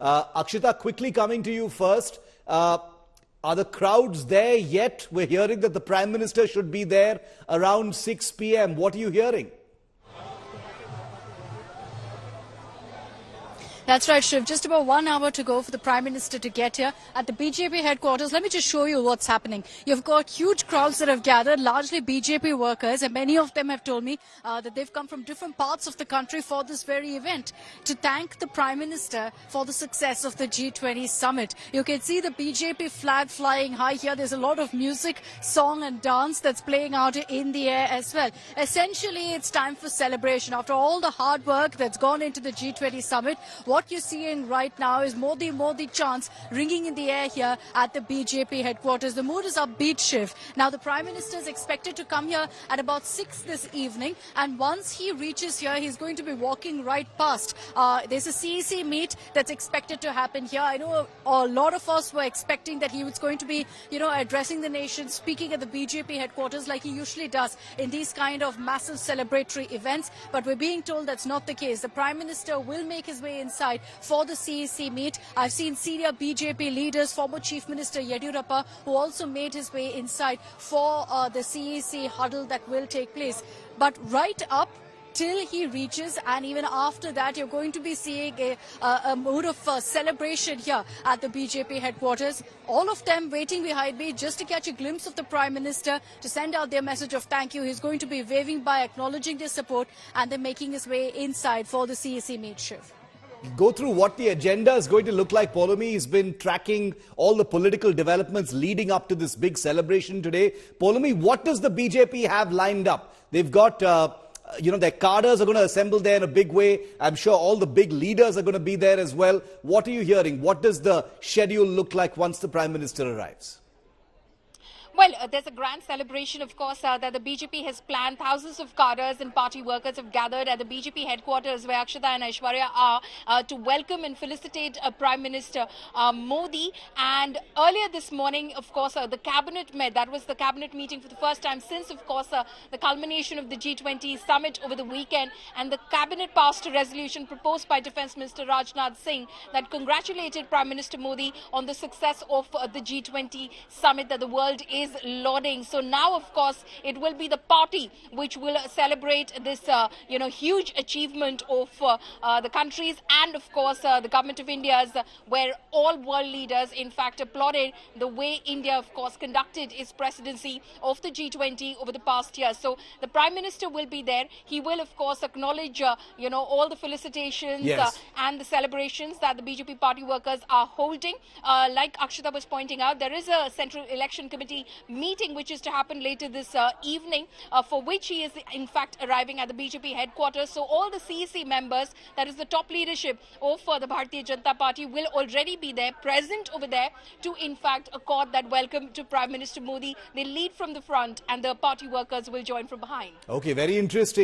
Akshita, quickly coming to you first. Are the crowds there yet? We're hearing that the Prime Minister should be there around 6 p.m. What are you hearing? That's right, Shiv. Just about 1 hour to go for the Prime Minister to get here at the BJP headquarters. Let me just show you what's happening. You've got huge crowds that have gathered, largely BJP workers, and many of them have told me that they've come from different parts of the country for this very event to thank the Prime Minister for the success of the G20 Summit. You can see the BJP flag flying high here. There's a lot of music, song and dance that's playing out in the air as well. Essentially, it's time for celebration. After all the hard work that's gone into the G20 Summit, what you're seeing right now is Modi, Modi chants ringing in the air here at the BJP headquarters. The mood is upbeat, Shiv. Now, the Prime Minister is expected to come here at about 6 this evening. And once he reaches here, he's going to be walking right past. There's a CEC meet that's expected to happen here. I know a lot of us were expecting that he was going to be, addressing the nation, speaking at the BJP headquarters like he usually does in these kind of massive celebratory events. But we're being told that's not the case. The Prime Minister will make his way inside for the CEC meet. I've seen senior BJP leaders, former Chief Minister Yediyurappa, who also made his way inside for the CEC huddle that will take place. But right up till he reaches, and even after that, you're going to be seeing a mood of celebration here at the BJP headquarters. All of them waiting behind me just to catch a glimpse of the Prime Minister, to send out their message of thank you. He's going to be waving by, acknowledging their support, and then making his way inside for the CEC meet, Shiv. Go through what the agenda is going to look like. Poulomi has been tracking all the political developments leading up to this big celebration today. Poulomi, what does the BJP have lined up? They've got, their cadres are going to assemble there in a big way. I'm sure all the big leaders are going to be there as well. What are you hearing? What does the schedule look like once the Prime Minister arrives? Well, there's a grand celebration, of course, that the BJP has planned. Thousands of cadres and party workers have gathered at the BJP headquarters where Akshata and Aishwarya are to welcome and felicitate Prime Minister Modi. And earlier this morning, of course, the cabinet met. That was the cabinet meeting for the first time since, of course, the culmination of the G20 Summit over the weekend. And the cabinet passed a resolution proposed by Defence Minister Rajnath Singh that congratulated Prime Minister Modi on the success of the G20 Summit that the world is lauding. So now, of course, it will be the party which will celebrate this, huge achievement of the countries and, of course, the government of India's, where all world leaders, in fact, applauded the way India, of course, conducted its presidency of the G20 over the past year. So the Prime Minister will be there. He will, of course, acknowledge, all the felicitations and the celebrations that the BJP party workers are holding. Like Akshita was pointing out, there is a Central Election Committee meeting which is to happen later this evening, for which he is in fact arriving at the BJP headquarters. So all the CEC members, that is the top leadership of the Bharatiya Janata Party, will already be there, present over there, to in fact accord that welcome to Prime Minister Modi. They lead from the front and the party workers will join from behind. Okay, very interesting.